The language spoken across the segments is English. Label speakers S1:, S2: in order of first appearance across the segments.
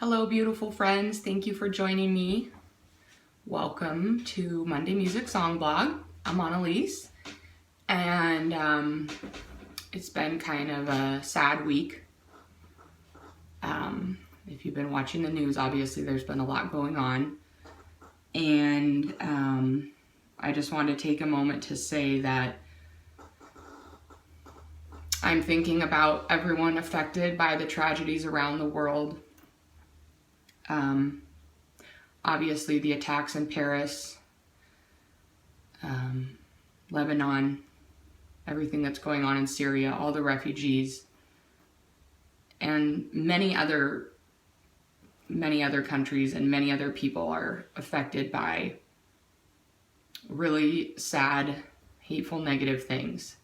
S1: Hello, beautiful friends. Thank you for joining me. Welcome to Monday Music Song Blog. I'm Annalise, and it's been kind of a sad week. If you've been watching the news, obviously there's been a lot going on, and I just wanted to take a moment to say that I'm thinking about everyone affected by the tragedies around the world. Obviously the attacks in Paris, Lebanon, everything that's going on in Syria, all the refugees, and many other countries and many other people are affected by really sad, hateful, negative things.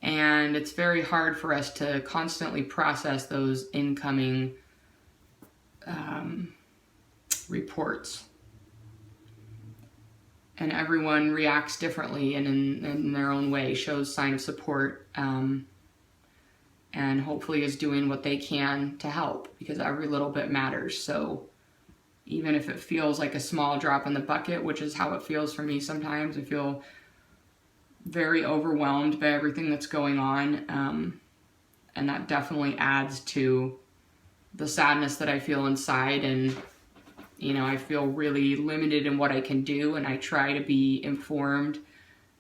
S1: And it's very hard for us to constantly process those incoming reports. And everyone reacts differently and in their own way, shows sign of support, and hopefully is doing what they can to help, because every little bit matters. So even if it feels like a small drop in the bucket, which is how it feels for me sometimes, I feel very overwhelmed by everything that's going on, and that definitely adds to the sadness that I feel inside. And I feel really limited in what I can do, and I try to be informed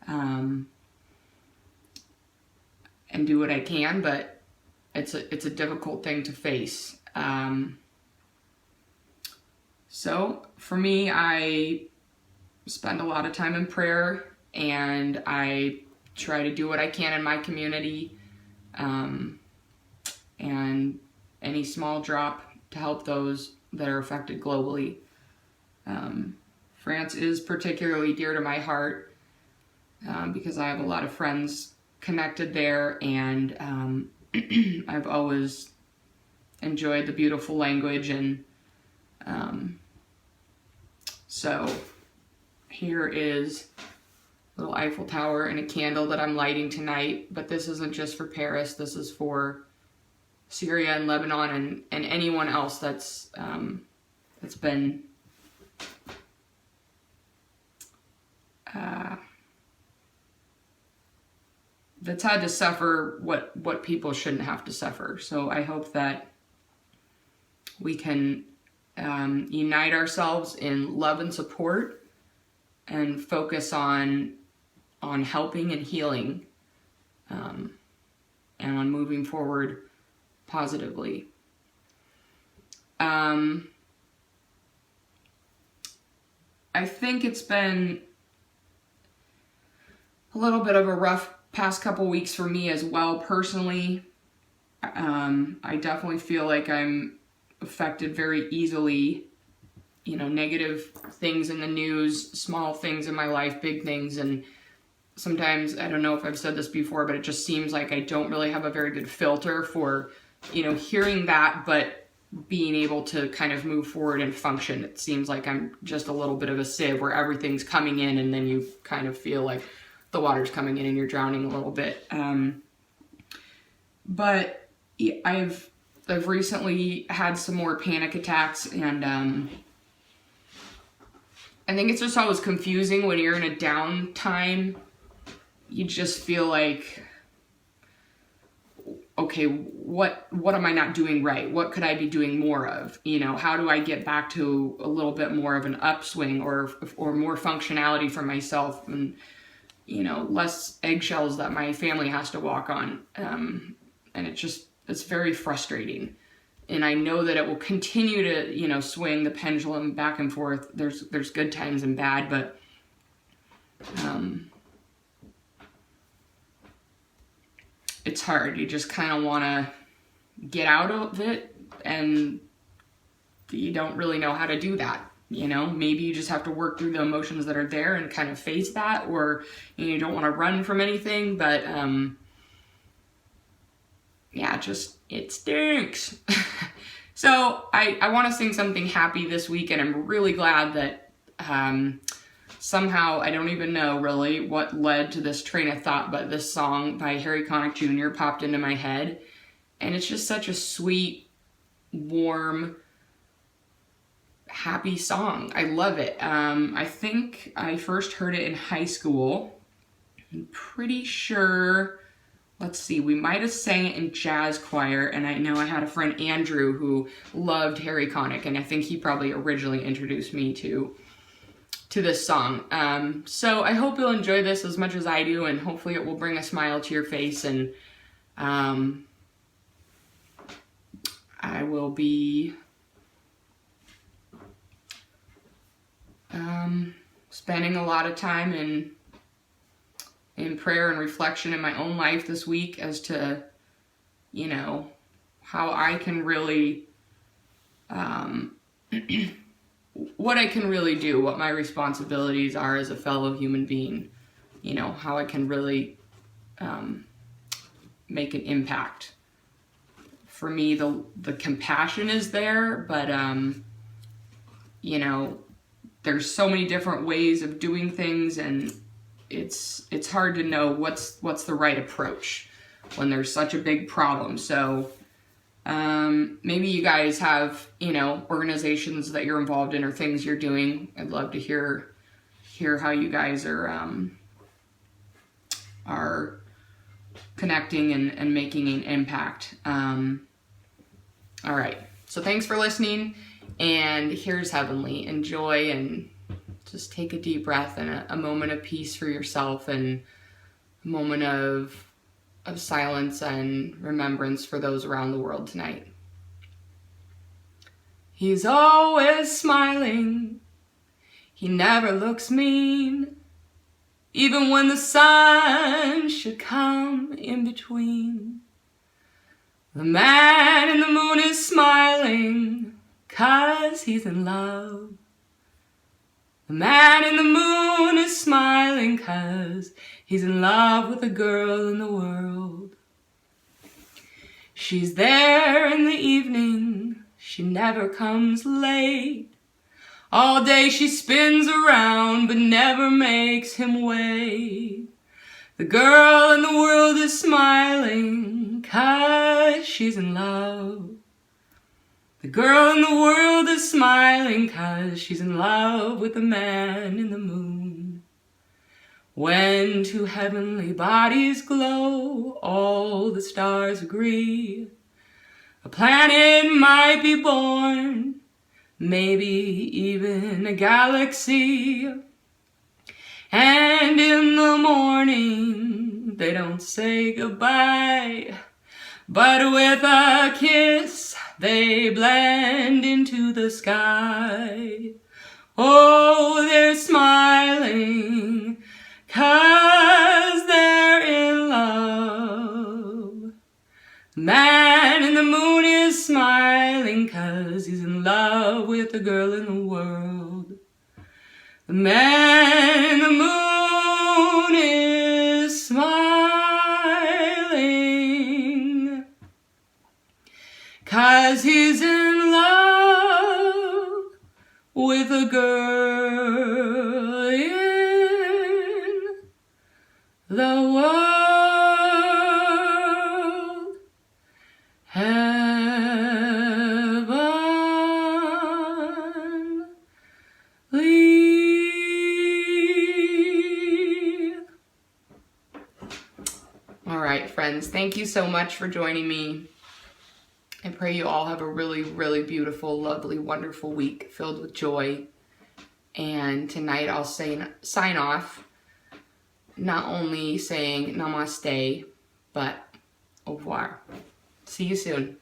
S1: and do what I can, but it's a difficult thing to face. So for me, I spend a lot of time in prayer, and I try to do what I can in my community, and any small drop to help those that are affected globally. France is particularly dear to my heart, because I have a lot of friends connected there, and I've always enjoyed the beautiful language, and so here is a little Eiffel Tower and a candle that I'm lighting tonight. But this isn't just for Paris, this is for Syria and Lebanon and anyone else that's been that's had to suffer what people shouldn't have to suffer. So I hope that we can unite ourselves in love and support, and focus on helping and healing, and on moving forward positively. I think it's been a little bit of a rough past couple weeks for me as well, personally. I definitely feel like I'm affected very easily. Negative things in the news, small things in my life, big things, and sometimes, I don't know if I've said this before, but it just seems like I don't really have a very good filter for hearing that, but being able to kind of move forward and function. It seems like I'm just a little bit of a sieve where everything's coming in, and then you kind of feel like the water's coming in and you're drowning a little bit. But I've recently had some more panic attacks, and I think it's just always confusing when you're in a downtime. You just feel like, okay, what am I not doing right? What could I be doing more of? How do I get back to a little bit more of an upswing, or more functionality for myself, and less eggshells that my family has to walk on. And it's very frustrating. And I know that it will continue to, swing the pendulum back and forth. There's good times and bad, but it's hard. You just kind of want to get out of it, and you don't really know how to do that. Maybe you just have to work through the emotions that are there and kind of face that, or you don't want to run from anything, but it stinks. So I want to sing something happy this week, and I'm really glad that somehow, I don't even know really what led to this train of thought, but this song by Harry Connick Jr. popped into my head, and it's just such a sweet, warm, happy song. I love it. I think I first heard it in high school. I'm pretty sure, let's see, we might have sang it in jazz choir, and I know I had a friend, Andrew, who loved Harry Connick, and I think he probably originally introduced me to this song. So I hope you'll enjoy this as much as I do, and hopefully it will bring a smile to your face, and I will be spending a lot of time in prayer and reflection in my own life this week as to, you know, how I can really, what I can really do, what my responsibilities are as a fellow human being, you know, how I can really make an impact. For me, the compassion is there, but, you know, there's so many different ways of doing things, and it's hard to know what's the right approach when there's such a big problem. So maybe you guys have, you know, organizations that you're involved in or things you're doing. I'd love to hear how you guys are connecting and making an impact. All right, so thanks for listening. And here's Heavenly. Enjoy and just take a deep breath and a moment of peace for yourself, and a moment of silence and remembrance for those around the world tonight. He's always smiling. He never looks mean. Even when the sun should come in between. The man in the moon is smiling 'cause he's in love. The man in the moon is smiling 'cause he's in love with a girl in the world. She's there in the evening, she never comes late. All day she spins around but never makes him wait. The girl in the world is smiling 'cause she's in love. The girl in the world is smiling 'cause she's in love with the man in the moon. When two heavenly bodies glow, all the stars agree. A planet might be born, maybe even a galaxy. And in the morning, they don't say goodbye, but with a kiss, they blend into the sky. Oh, they're smiling 'cause they're in love. The man in the moon is smiling 'cause he's in love with the girl in the world. The man in the moon is smiling 'cause he's in love with a girl in the world. All right, friends, thank you so much for joining me. I pray you all have a really, really beautiful, lovely, wonderful week filled with joy. And tonight I'll sign off, not only saying namaste, but au revoir. See you soon.